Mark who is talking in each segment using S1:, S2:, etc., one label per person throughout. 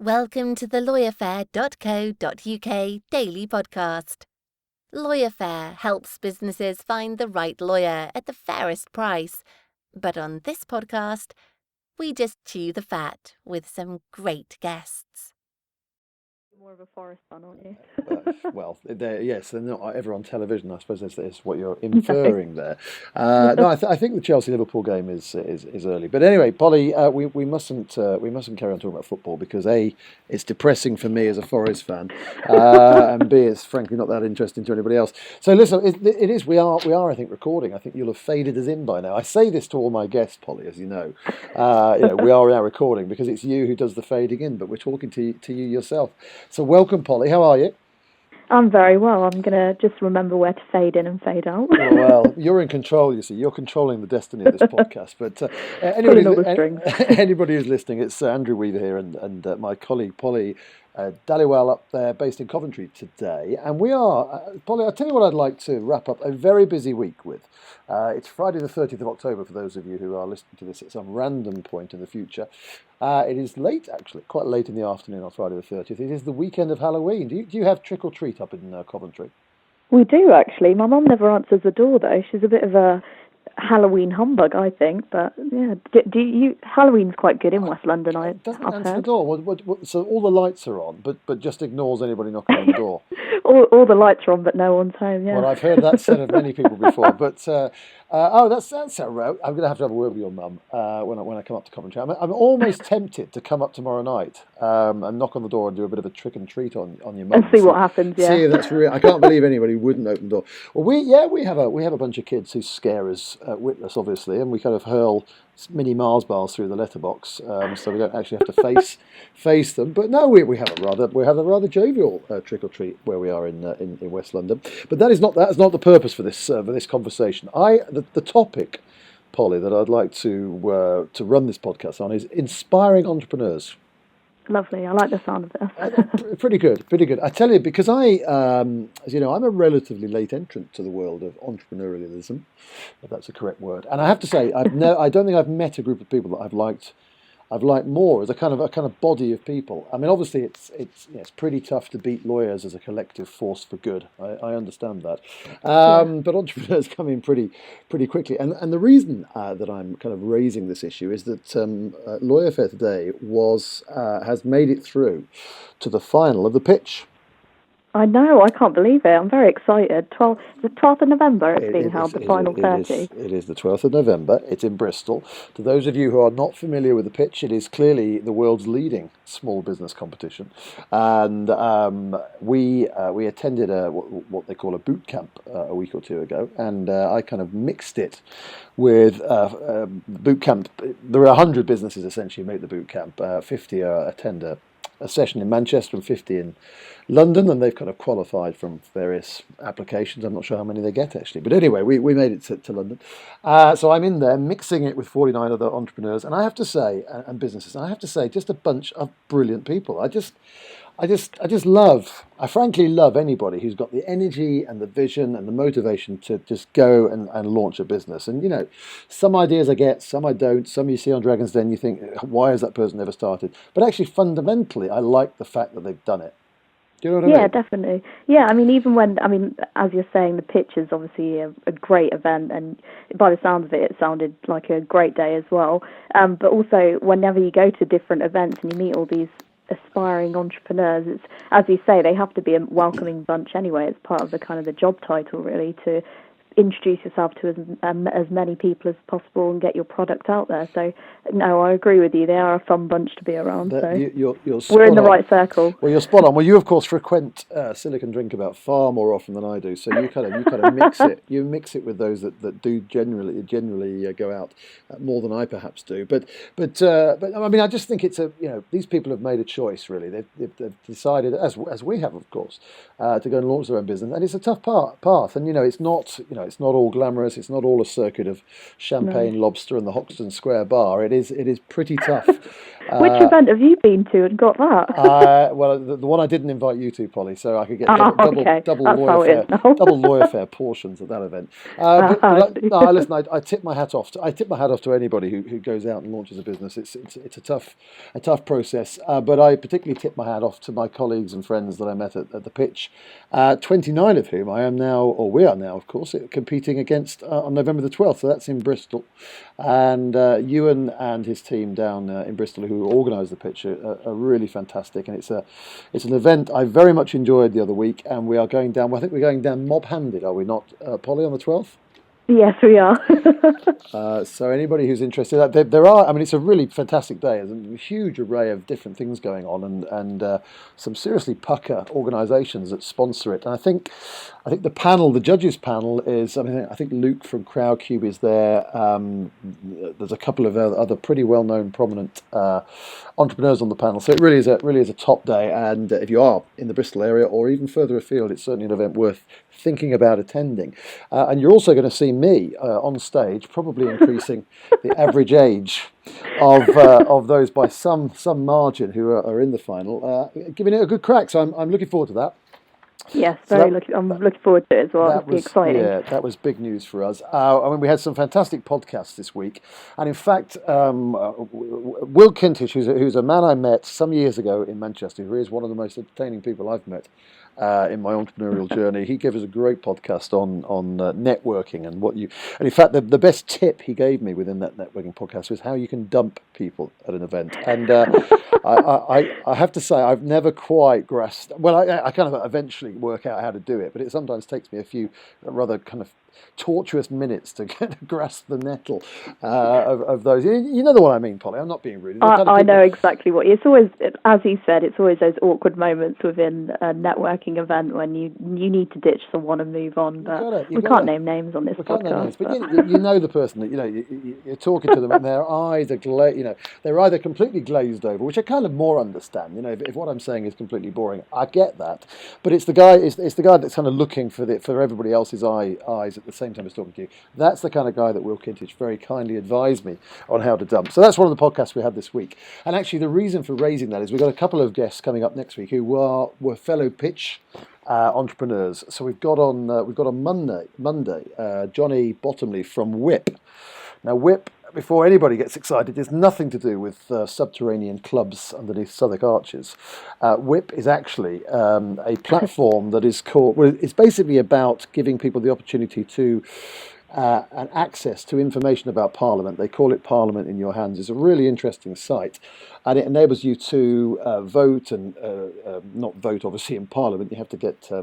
S1: Welcome to the LawyerFair.co.uk daily podcast. LawyerFair helps businesses find the right lawyer at the fairest price. But on this podcast, we just chew the fat with some great guests.
S2: More of a forest fan, aren't you?
S3: Yes, they're not ever on television. I suppose that's what you're inferring there. No, I think the Chelsea-Liverpool game is early. But anyway, Polly, we mustn't carry on talking about football because A, it's depressing for me as a Forest fan, and B, it's frankly not that interesting to anybody else. So listen, we are I think recording. I think you'll have faded us in by now. I say this to all my guests, Polly, as you know. We are now recording because it's you who does the fading in, but we're talking to you yourself. So welcome, Polly. How are you?
S2: I'm very well. I'm going to just remember where to fade in and fade out.
S3: Well, you're in control, you see. You're controlling the destiny of this podcast. But anybody who's listening, it's Andrew Weaver here and my colleague, Polly Dhaliwal up there, based in Coventry today. And we are, Polly, I'll tell you what I'd like to wrap up a very busy week with. It's Friday the 30th of October for those of you who are listening to this at some random point in the future. It is late, actually, quite late in the afternoon on Friday the 30th. It is the weekend of Halloween. Do you have trick or treat up in Coventry?
S2: We do, actually. My mum never answers the door, though. She's a bit of a Halloween humbug, I think. But yeah, Halloween's quite good in West London.
S3: Doesn't answer the door. So all the lights are on, but just ignores anybody knocking on the door.
S2: all the lights are on, but no one's home. Yeah.
S3: Well, I've heard that said of many people before. But that's a route. I'm going to have a word with your mum when I come up to Coventry. I'm almost tempted to come up tomorrow night and knock on the door and do a bit of a trick and treat on your mum.
S2: And see what happens. Yeah.
S3: See, that's real. I can't believe anybody wouldn't open the door. Well, we have a bunch of kids who scare us witless, obviously, and we kind of hurl mini Mars bars through the letterbox, so we don't actually have to face them. But no, we have a rather jovial trick or treat where we are in West London. But that's not the purpose for this conversation. The topic, Polly, that I'd like to run this podcast on is inspiring entrepreneurs.
S2: Lovely. I like the sound of this.
S3: Pretty good. I tell you, because as you know, I'm a relatively late entrant to the world of entrepreneurialism, if that's a correct word. And I have to say, I don't think I've met a group of people that I've liked more as a kind of body of people. I mean, obviously, it's pretty tough to beat lawyers as a collective force for good. I understand that, but entrepreneurs come in pretty quickly. And the reason that I'm kind of raising this issue is that LawyerFair today has made it through to the final of the pitch.
S2: I know, I can't believe it. I'm very excited. The 12th of November it's being held, the final 30.
S3: It is the 12th of November. It's in Bristol. To those of you who are not familiar with the pitch, it is clearly the world's leading small business competition. And we attended what they call a boot camp a week or two ago, and I kind of mixed it with boot camp. There are 100 businesses essentially who make the boot camp. 50 attend a session in Manchester and 50 in London, and they've kind of qualified from various applications. I'm not sure how many they get actually, but anyway, we made it to London. So I'm in there mixing it with 49 other entrepreneurs, and I have to say, and businesses, and I have to say, just a bunch of brilliant people. I frankly love anybody who's got the energy and the vision and the motivation to just go and launch a business. And, you know, some ideas I get, some I don't. Some you see on Dragon's Den, you think, why has that person never started? But actually, fundamentally, I like the fact that they've done it. Do you know what I mean?
S2: Yeah, definitely. Yeah, as you're saying, the pitch is obviously a great event, and by the sound of it, it sounded like a great day as well. But also, whenever you go to different events and you meet all these aspiring entrepreneurs, it's, as you say, they have to be a welcoming bunch anyway. It's part of the kind of the job title, really, to introduce yourself to as many people as possible and get your product out there. So, no, I agree with you. They are a fun bunch to be around.
S3: You're
S2: we're in the right circle.
S3: Well, you're spot on. Well, you of course frequent Silicon Drinkabout far more often than I do. So you kind of mix it. You mix it with those that do generally go out more than I perhaps do. But I mean, I just think it's these people have made a choice. Really, they've decided, as we have, of course, to go and launch their own business, and it's a tough path. And it's not all glamorous. It's not all a circuit of champagne, lobster, and the Hoxton Square bar. It is pretty tough.
S2: Which event have you been to and got that?
S3: Well, the one I didn't invite you to, Polly, so I could get
S2: Okay.
S3: double
S2: That's how it is
S3: LawyerFair
S2: now.
S3: double LawyerFair portions at that event. No, listen, I tip my hat off. I tip my hat off to anybody who goes out and launches a business. It's a tough process, but I particularly tip my hat off to my colleagues and friends that I met at the pitch. 29 of whom we are now, of course, competing against on November the 12th. So that's in Bristol, and Ewan and his team down in Bristol who organised the pitch are really fantastic, and it's an event I very much enjoyed the other week, and we are going down. I think we're going down mob-handed, are we not, Polly, on the 12th?
S2: Yes, we are.
S3: So anybody who's interested, there are. I mean, it's a really fantastic day. There's a huge array of different things going on, and some seriously pucker organisations that sponsor it. And I think the panel, the judges panel, is. I mean, I think Luke from Crowdcube is there. There's a couple of other pretty well-known, prominent entrepreneurs on the panel. So it really is a top day. And if you are in the Bristol area or even further afield, it's certainly an event worth thinking about attending. And you're also going to see me on stage, probably increasing the average age of those by some margin who are in the final, giving it a good crack. So I'm looking forward to that.
S2: Yes, I'm looking forward to it as well. It'll be exciting.
S3: Yeah, that was big news for us. I mean, we had some fantastic podcasts this week, and in fact, Will Kintich, who's a man I met some years ago in Manchester, who is one of the most entertaining people I've met in my entrepreneurial journey. He gave us a great podcast on networking and what you. And in fact, the best tip he gave me within that networking podcast was how you can dump people at an event. And I have to say, I've never quite grasped. Well, I kind of eventually work out how to do it, but it sometimes takes me a few rather kind of tortuous minutes to grasp the nettle of those. You know the one I mean, Polly. I'm not being rude.
S2: I know exactly what. It's always, as you said, it's always those awkward moments within a networking event when you need to ditch someone and move on. But we can't name names on this podcast.
S3: But you know the person that you're talking to them, and their eyes are they're either completely glazed over, which I kind of more understand. If what I'm saying is completely boring, I get that. But it's the guy that's kind of looking for everybody else's eyes at the same time as talking to you. That's the kind of guy that Will Kintich very kindly advised me on how to dump. So that's one of the podcasts we had this week. And actually, the reason for raising that is we've got a couple of guests coming up next week who were fellow pitch entrepreneurs. So we've got on Monday Johnny Bottomley from Whip. Now Whip, before anybody gets excited, is nothing to do with subterranean clubs underneath Southwark Arches. Whip is actually a platform that is called. Well, it's basically about giving people the opportunity to and access to information about Parliament. They call it Parliament in Your Hands. It's a really interesting site, and it enables you to vote and not vote, obviously, in Parliament. You have to get
S2: that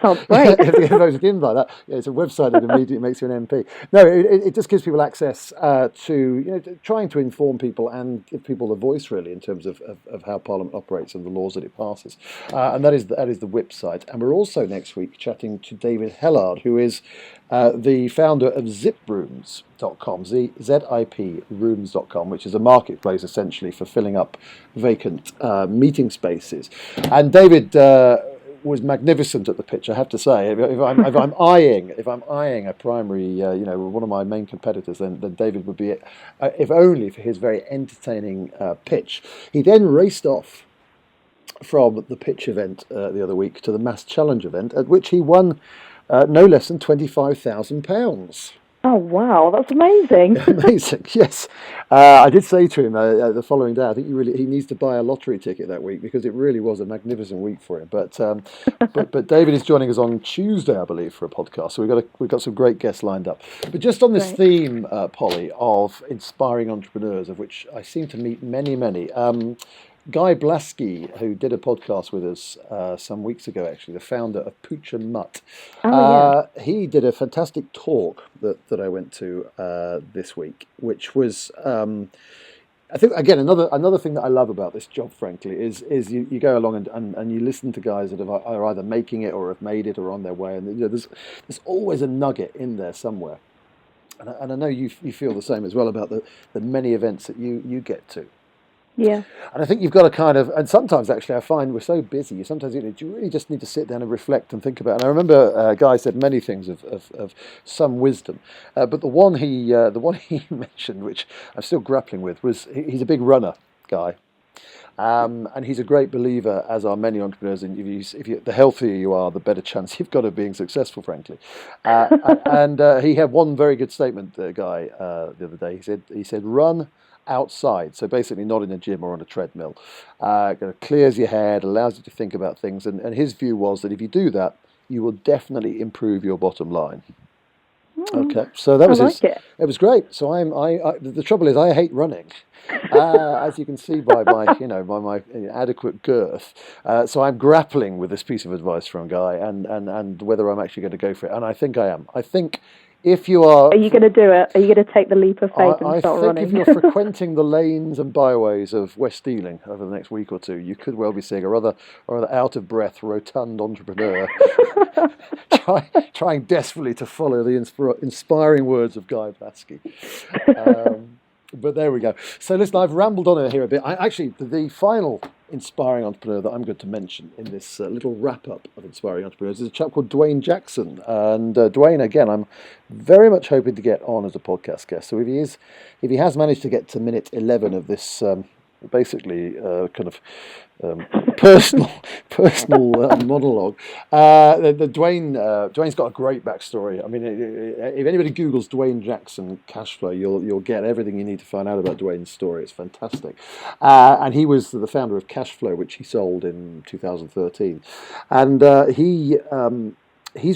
S2: sounds great.
S3: You have to get voted in by that. Yeah, it's a website that immediately makes you an MP. No, it just gives people access to trying to inform people and give people a voice, really, in terms of how Parliament operates and the laws that it passes. And that is the Whip site. And we're also next week chatting to David Hellard, who is the founder of ziprooms.com, ZIP rooms.com, which is a marketplace essentially for filling up vacant meeting spaces. And David was magnificent at the pitch, I have to say. If I'm eyeing a primary, one of my main competitors, then David would be it, if only for his very entertaining pitch. He then raced off from the pitch event the other week to the Mass Challenge event, at which he won no less than £25,000.
S2: Oh, wow, that's amazing.
S3: Amazing, yes. I did say to him the following day, I think he needs to buy a lottery ticket that week, because it really was a magnificent week for him. But but David is joining us on Tuesday, I believe, for a podcast. So we've got some great guests lined up. But just on this theme, Polly, of inspiring entrepreneurs, of which I seem to meet many. Guy Blaskey, who did a podcast with us some weeks ago, actually, the founder of Pooch and Mutt, he did a fantastic talk that I went to this week, which was, I think, again, another thing that I love about this job, frankly, is you go along and you listen to guys that are either making it or have made it or on their way, and there's always a nugget in there somewhere. And I know you feel the same as well about the many events that you get to.
S2: Yeah.
S3: And I think you've got to kind of, and sometimes actually I find we're so busy, sometimes you really just need to sit down and reflect and think about it. And I remember Guy said many things of some wisdom, but the one he mentioned, which I'm still grappling with, was he's a big runner, Guy. And he's a great believer, as are many entrepreneurs. And the healthier you are, the better chance you've got of being successful, frankly. And he had one very good statement, Guy, the other day. He said, run outside. So basically not in a gym or on a treadmill. Clears your head, allows you to think about things. And his view was that if you do that, you will definitely improve your bottom line. Okay, so that was
S2: it.
S3: It was great. So the trouble is I hate running, as you can see by my adequate girth. So I'm grappling with this piece of advice from Guy, and whether I'm actually going to go for it. And I think I am. I think if you are
S2: you going to do it? Are you going to take the leap of faith and start running?
S3: I think if you're frequenting the lanes and byways of West Ealing over the next week or two, you could well be seeing a rather out of breath, rotund entrepreneur trying desperately to follow the inspiring words of Guy Baskey. But there we go. So listen, I've rambled on here a bit. The final inspiring entrepreneur that I'm going to mention in this little wrap-up of inspiring entrepreneurs is a chap called Duane Jackson. And Duane, again, I'm very much hoping to get on as a podcast guest. So if he has managed to get to minute 11 of this basically kind of personal monologue. Duane's got a great backstory. I mean, if anybody Googles Duane Jackson cash flow, you'll get everything you need to find out about Duane's story. It's fantastic. And he was the founder of Cashflow, which he sold in 2013. And he's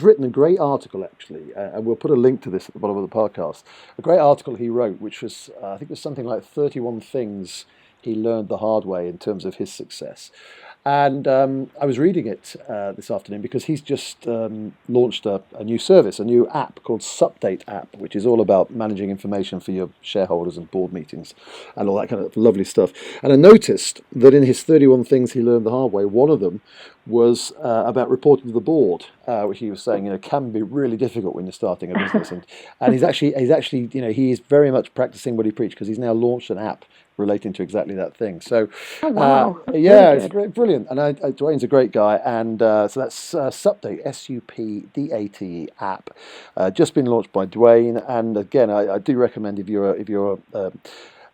S3: written a great article, actually, and we'll put a link to this at the bottom of the podcast. A great article he wrote, which was, I think it was something like 31 things he learned the hard way in terms of his success. And I was reading it this afternoon because he's just launched a new service, a new app called Supdate app, which is all about managing information for your shareholders and board meetings and all that kind of lovely stuff. And I noticed that in his 31 things he learned the hard way, one of them was about reporting to the board, which he was saying, can be really difficult when you're starting a business. And he's actually, he is very much practicing what he preached, because he's now launched an app relating to exactly that thing. So,
S2: wow.
S3: It's brilliant. And Duane's a great guy. And so that's Supdate, SUPDATE app, just been launched by Duane. And again, I do recommend if you're a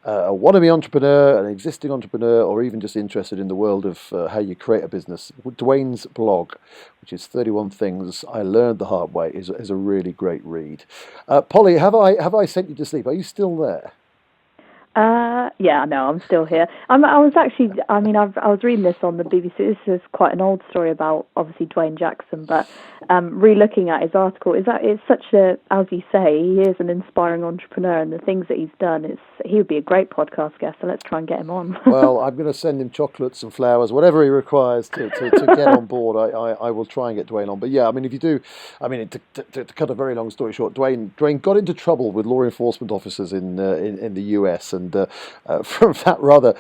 S3: wannabe entrepreneur, an existing entrepreneur, or even just interested in the world of how you create a business, Duane's blog, which is 31 Things I Learned the Hard Way, is a really great read. Polly, have I sent you to sleep? Are you still there?
S2: Yeah, no, I'm still here. I was reading this on the BBC. This is quite an old story about, obviously, Duane Jackson, but re-looking at his article, it's such as you say, he is an inspiring entrepreneur, and the things that he's done, he would be a great podcast guest, so let's try and get him on.
S3: Well, I'm going to send him chocolates and flowers, whatever he requires to get on board. I will try and get Duane on. But yeah, I mean, if you do, to cut a very long story short, Duane got into trouble with law enforcement officers in the US, and from that rather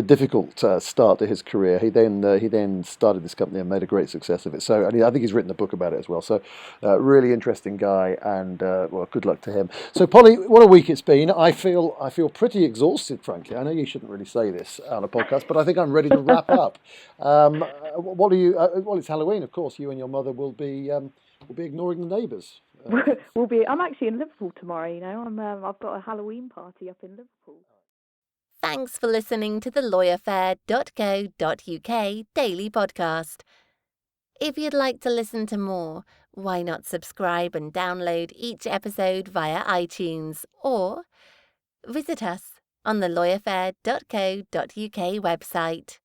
S3: difficult start to his career, he then started this company and made a great success of it. So, and I think he's written a book about it as well. So, really interesting guy, and well, good luck to him. So, Polly, what a week it's been. I feel pretty exhausted, frankly. I know you shouldn't really say this on a podcast, but I think I'm ready to wrap up. What are you? Well, it's Halloween, of course. You and your mother will be ignoring the neighbours.
S2: I'm actually in Liverpool tomorrow. I've got a Halloween party up in Liverpool.
S1: Thanks for listening to the LawyerFair.co.uk daily podcast. If you'd like to listen to more, why not subscribe and download each episode via iTunes, or visit us on the LawyerFair.co.uk website.